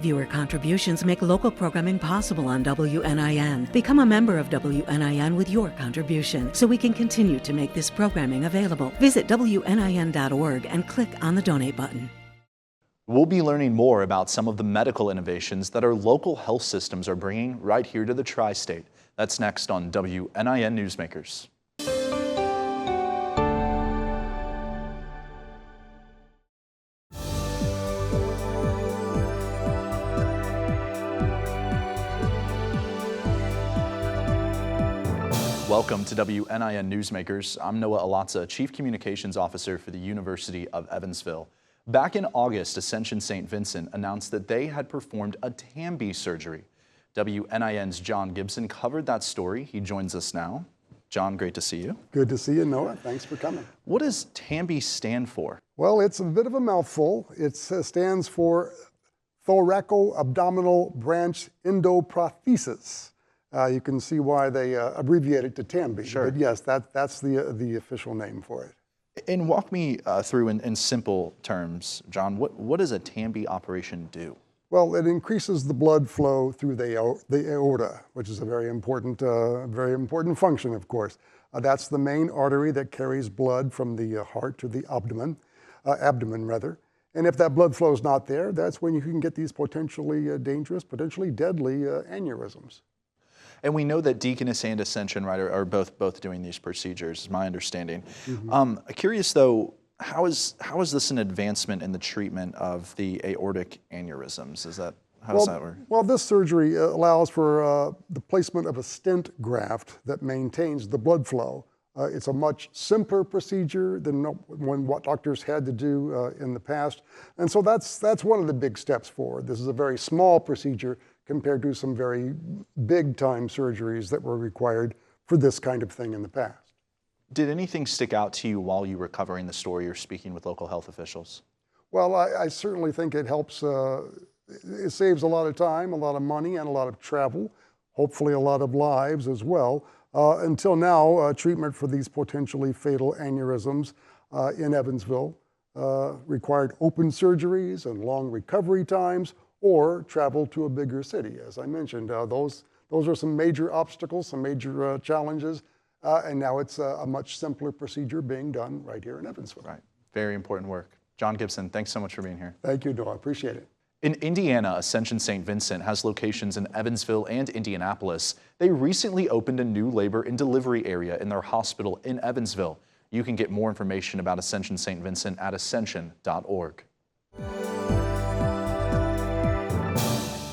Viewer contributions make local programming possible on WNIN. Become a member of WNIN with your contribution so we can continue to make this programming available. Visit WNIN.org and click on the donate button. We'll be learning more about some of the medical innovations that our local health systems are bringing right here to the Tri-State. That's next on WNIN Newsmakers. Welcome to WNIN Newsmakers. I'm Noah Alatza, Chief Communications Officer for the University of Evansville. Back in August, Ascension St. Vincent announced that they had performed a TAMBI surgery. WNIN's John Gibson covered that story. He joins us now. John, great to see you. Good to see you, Noah. Thanks for coming. What does TAMBI stand for? Well, it's a bit of a mouthful. It stands for thoraco-abdominal branch endoprothesis. You can see why they abbreviate it to TAMBI. Sure. But yes, that's the official name for it. And walk me through in simple terms, John, what does a TAMBI operation do? Well, it increases the blood flow through the aorta, which is a very important function, of course. That's the main artery that carries blood from the heart to the abdomen. And if that blood flow is not there, that's when you can get these potentially dangerous, potentially deadly aneurysms. And we know that Deaconess and Ascension, right, are both doing these procedures, is my understanding. Mm-hmm. Curious though, how is this an advancement in the treatment of the aortic aneurysms? How does that work? Well, this surgery allows for the placement of a stent graft that maintains the blood flow. It's a much simpler procedure than what doctors had to do in the past. And so that's one of the big steps forward. This is a very small procedure compared to some very big-time surgeries that were required for this kind of thing in the past. Did anything stick out to you while you were covering the story or speaking with local health officials? Well, I certainly think it helps. It saves a lot of time, a lot of money, and a lot of travel, hopefully a lot of lives as well. Until now, treatment for these potentially fatal aneurysms in Evansville required open surgeries and long recovery times, or travel to a bigger city. As I mentioned, those are some major obstacles, some major challenges, and now it's a much simpler procedure being done right here in Evansville. Right, very important work. John Gibson, thanks so much for being here. Thank you, Noah, I appreciate it. In Indiana, Ascension St. Vincent has locations in Evansville and Indianapolis. They recently opened a new labor and delivery area in their hospital in Evansville. You can get more information about Ascension St. Vincent at ascension.org.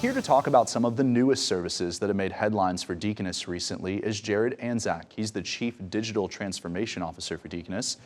Here to talk about some of the newest services that have made headlines for Deaconess recently is Jared Anzac. He's the Chief Digital Transformation Officer for Deaconess.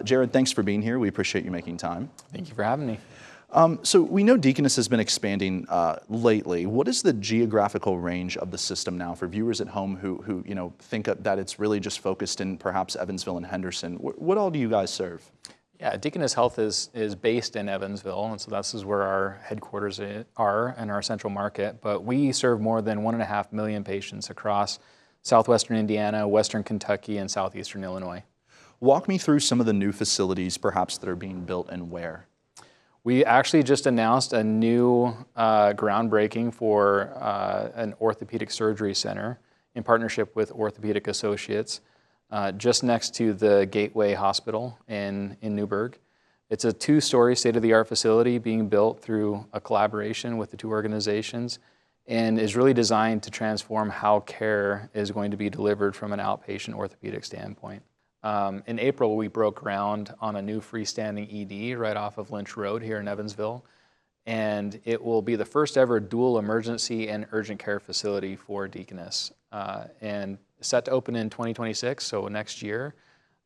Jared, thanks for being here. We appreciate you making time. Thank you for having me. So we know Deaconess has been expanding lately. What is the geographical range of the system now for viewers at home who think that it's really just focused in perhaps Evansville and Henderson? What all do you guys serve? Yeah, Deaconess Health is based in Evansville, and so this is where our headquarters are and our central market. But we serve more than 1.5 million patients across southwestern Indiana, western Kentucky, and southeastern Illinois. Walk me through some of the new facilities perhaps that are being built and where. We actually just announced a new groundbreaking for an orthopedic surgery center in partnership with Orthopedic Associates, just next to the Gateway Hospital in Newburgh. It's a 2-story state-of-the-art facility being built through a collaboration with the two organizations and is really designed to transform how care is going to be delivered from an outpatient orthopedic standpoint. In April, we broke ground on a new freestanding ED right off of Lynch Road here in Evansville, and it will be the first ever dual emergency and urgent care facility for Deaconess. And set to open in 2026, so next year,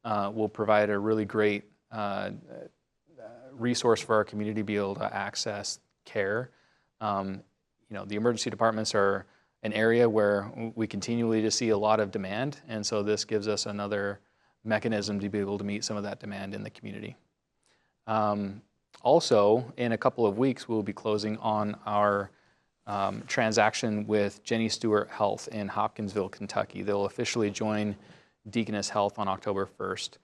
will provide a really great resource for our community to be able to access care. The emergency departments are an area where we continually just see a lot of demand, and so this gives us another mechanism to be able to meet some of that demand in the community. Also, in a couple of weeks, we'll be closing on our transaction with Jenny Stewart Health in Hopkinsville, Kentucky. They'll officially join Deaconess Health on October 1st.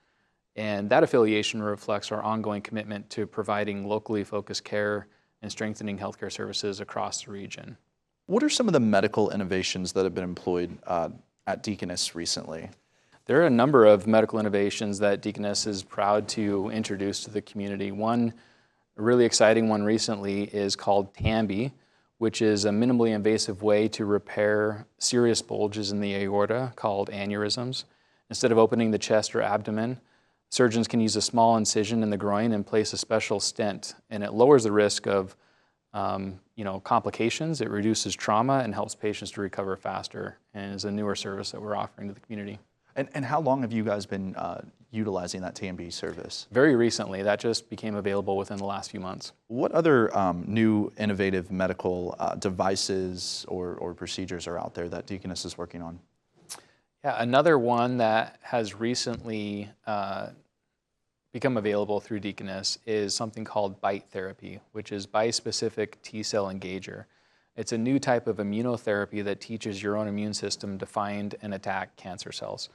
And that affiliation reflects our ongoing commitment to providing locally focused care and strengthening healthcare services across the region. What are some of the medical innovations that have been employed at Deaconess recently? There are a number of medical innovations that Deaconess is proud to introduce to the community. One really exciting one recently is called TAMBI, which is a minimally invasive way to repair serious bulges in the aorta called aneurysms. Instead of opening the chest or abdomen, surgeons can use a small incision in the groin and place a special stent, and it lowers the risk of complications. It reduces trauma and helps patients to recover faster, and is a newer service that we're offering to the community. And how long have you guys been utilizing that TMB service? Very recently. That just became available within the last few months. What other new innovative medical devices or procedures are out there that Deaconess is working on? Yeah, another one that has recently become available through Deaconess is something called BITE therapy, which is bispecific T-cell engager. It's a new type of immunotherapy that teaches your own immune system to find and attack cancer cells.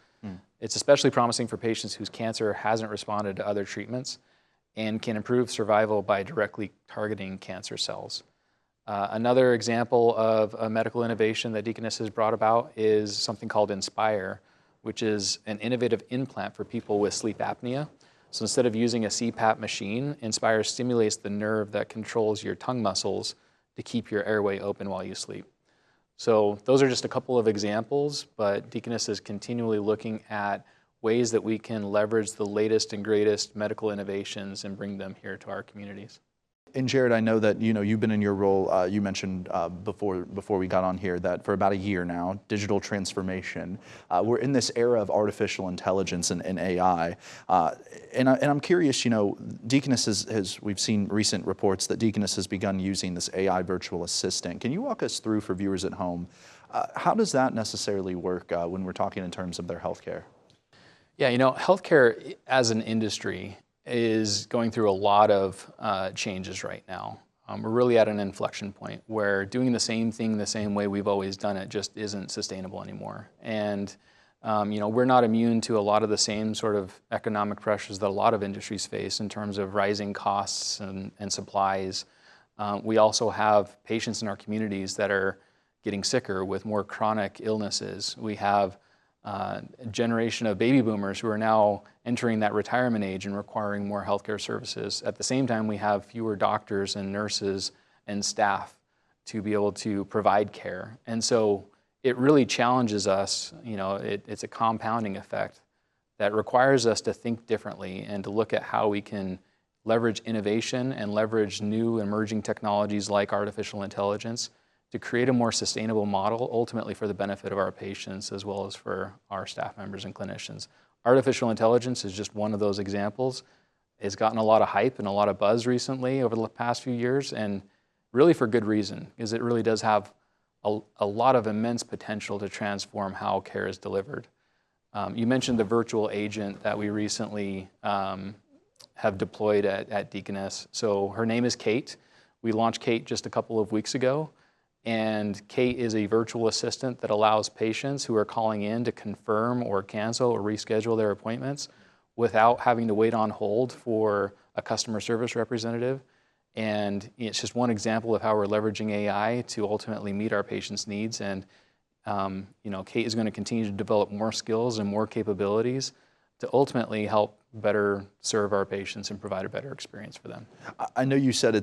It's especially promising for patients whose cancer hasn't responded to other treatments and can improve survival by directly targeting cancer cells. Another example of a medical innovation that Deaconess has brought about is something called Inspire, which is an innovative implant for people with sleep apnea. So instead of using a CPAP machine, Inspire stimulates the nerve that controls your tongue muscles to keep your airway open while you sleep. So those are just a couple of examples, but Deaconess is continually looking at ways that we can leverage the latest and greatest medical innovations and bring them here to our communities. And Jared, I know that you've been in your role. You mentioned before we got on here that for about a year now, digital transformation. We're in this era of artificial intelligence and AI, and I'm curious. Deaconess we've seen recent reports that Deaconess has begun using this AI virtual assistant. Can you walk us through, for viewers at home, how does that necessarily work when we're talking in terms of their healthcare? Yeah, healthcare as an industry is going through a lot of changes right now. We're really at an inflection point where doing the same thing the same way we've always done it just isn't sustainable anymore. And we're not immune to a lot of the same sort of economic pressures that a lot of industries face in terms of rising costs and supplies. We also have patients in our communities that are getting sicker with more chronic illnesses. We have a generation of baby boomers who are now entering that retirement age and requiring more healthcare services. At the same time, we have fewer doctors and nurses and staff to be able to provide care. And so it really challenges us. It's a compounding effect that requires us to think differently and to look at how we can leverage innovation and leverage new emerging technologies like artificial intelligence to create a more sustainable model, ultimately for the benefit of our patients as well as for our staff members and clinicians. Artificial intelligence is just one of those examples. It's gotten a lot of hype and a lot of buzz recently over the past few years, and really for good reason, because it really does have a lot of immense potential to transform how care is delivered. You mentioned the virtual agent that we recently have deployed at Deaconess. So her name is Kate. We launched Kate just a couple of weeks ago. And Kate is a virtual assistant that allows patients who are calling in to confirm or cancel or reschedule their appointments without having to wait on hold for a customer service representative. And it's just one example of how we're leveraging AI to ultimately meet our patients' needs. And Kate is going to continue to develop more skills and more capabilities to ultimately help better serve our patients and provide a better experience for them. I know you said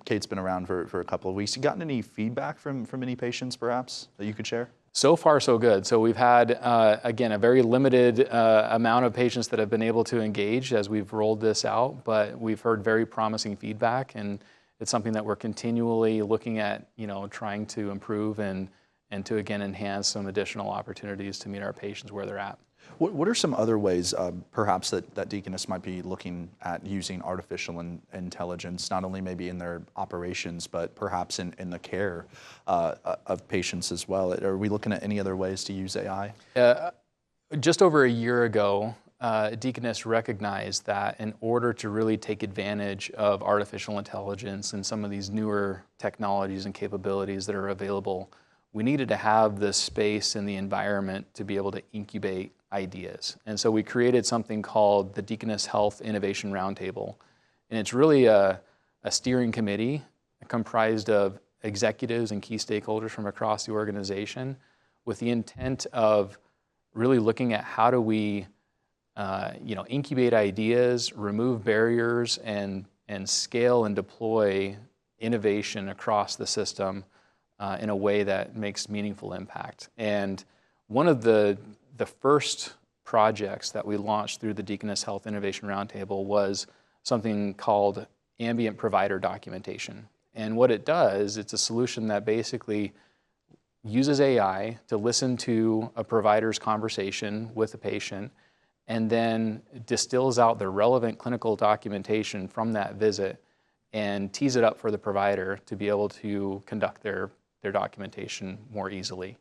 Kate's been around for a couple of weeks. You gotten any feedback from any patients, perhaps, that you could share? So far, so good. So we've had, again, a very limited amount of patients that have been able to engage as we've rolled this out, but we've heard very promising feedback, and it's something that we're continually looking at, trying to improve and to, again, enhance some additional opportunities to meet our patients where they're at. What are some other ways, perhaps, that Deaconess might be looking at using artificial intelligence, not only maybe in their operations, but perhaps in the care of patients as well? Are we looking at any other ways to use AI? Just over a year ago, Deaconess recognized that in order to really take advantage of artificial intelligence and some of these newer technologies and capabilities that are available, we needed to have the space and the environment to be able to incubate ideas. And so we created something called the Deaconess Health Innovation Roundtable. And it's really a steering committee comprised of executives and key stakeholders from across the organization with the intent of really looking at how do we incubate ideas, remove barriers, and scale and deploy innovation across the system in a way that makes meaningful impact. And one of the first projects that we launched through the Deaconess Health Innovation Roundtable was something called ambient provider documentation. And what it does, it's a solution that basically uses AI to listen to a provider's conversation with a patient and then distills out the relevant clinical documentation from that visit and tees it up for the provider to be able to conduct their documentation more easily.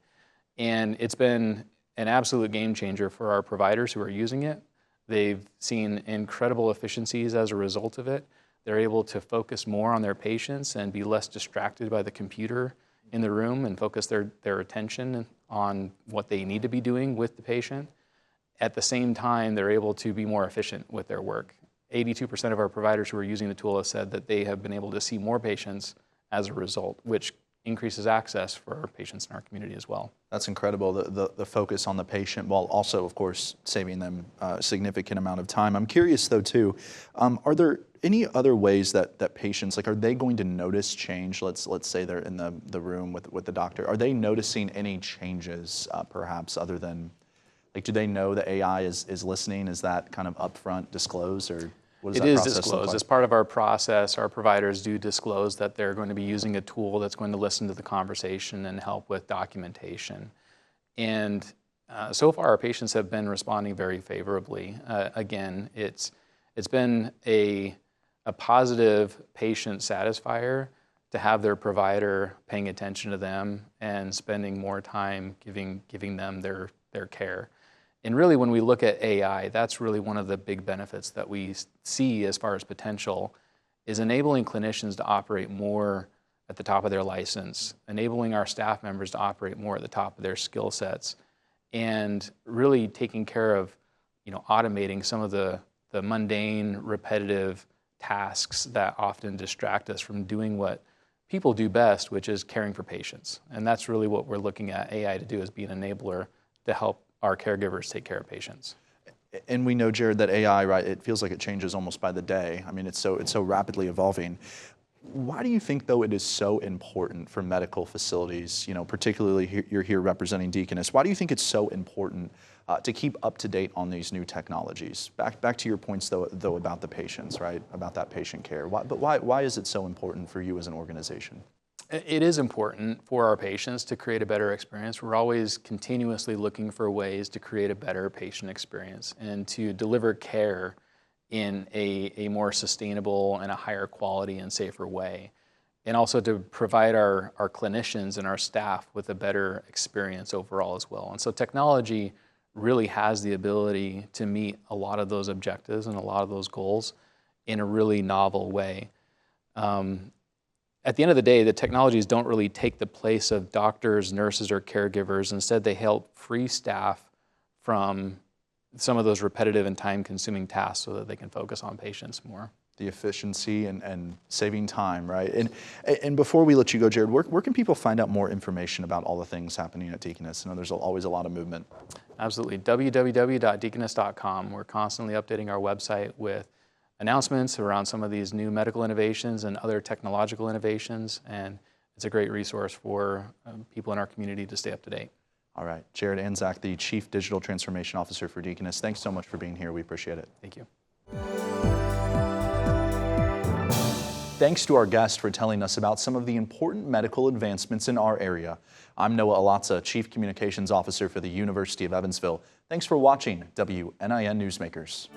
And it's been an absolute game changer for our providers who are using it. They've seen incredible efficiencies as a result of it. They're able to focus more on their patients and be less distracted by the computer in the room and focus their attention on what they need to be doing with the patient. At the same time, they're able to be more efficient with their work. 82% of our providers who are using the tool have said that they have been able to see more patients as a result, which increases access for our patients in our community as well. That's incredible, the focus on the patient while also, of course, saving them a significant amount of time. I'm curious, though, too, are there any other ways that patients, like, are they going to notice change? Let's say they're in the room with the doctor. Are they noticing any changes, perhaps, other than, like, do they know the AI is listening? Is that kind of upfront disclosed, or what does that process look like? It is disclosed. As part of our process, our providers do disclose that they're going to be using a tool that's going to listen to the conversation and help with documentation. And so far, our patients have been responding very favorably. Again, it's been a positive patient satisfier to have their provider paying attention to them and spending more time giving them their care. And really, when we look at AI, that's really one of the big benefits that we see as far as potential, is enabling clinicians to operate more at the top of their license, enabling our staff members to operate more at the top of their skill sets, and really taking care of, automating some of the mundane, repetitive tasks that often distract us from doing what people do best, which is caring for patients. And that's really what we're looking at AI to do, is be an enabler to help our caregivers take care of patients. And we know, Jared, that AI, right, it feels like it changes almost by the day. I mean, it's so rapidly evolving. Why do you think, though, it is so important for medical facilities, particularly you're here representing Deaconess, why do you think it's so important to keep up to date on these new technologies? Back to your points, though about the patients, right, about that patient care. Why is it so important for you as an organization? It is important for our patients to create a better experience. We're always continuously looking for ways to create a better patient experience and to deliver care in a more sustainable and a higher quality and safer way. And also to provide our clinicians and our staff with a better experience overall as well. And so technology really has the ability to meet a lot of those objectives and a lot of those goals in a really novel way. At the end of the day, the technologies don't really take the place of doctors, nurses, or caregivers. Instead, they help free staff from some of those repetitive and time-consuming tasks so that they can focus on patients more. The efficiency and saving time, right? And before we let you go, Jared, where can people find out more information about all the things happening at Deaconess? I know there's always a lot of movement. Absolutely. www.deaconess.com. We're constantly updating our website with announcements around some of these new medical innovations and other technological innovations, and it's a great resource for people in our community to stay up to date. All right. Jared Anzac, the Chief Digital Transformation Officer for Deaconess, thanks so much for being here. We appreciate it. Thank you. Thanks to our guest for telling us about some of the important medical advancements in our area. I'm Noah Alatza, Chief Communications Officer for the University of Evansville. Thanks for watching WNIN Newsmakers.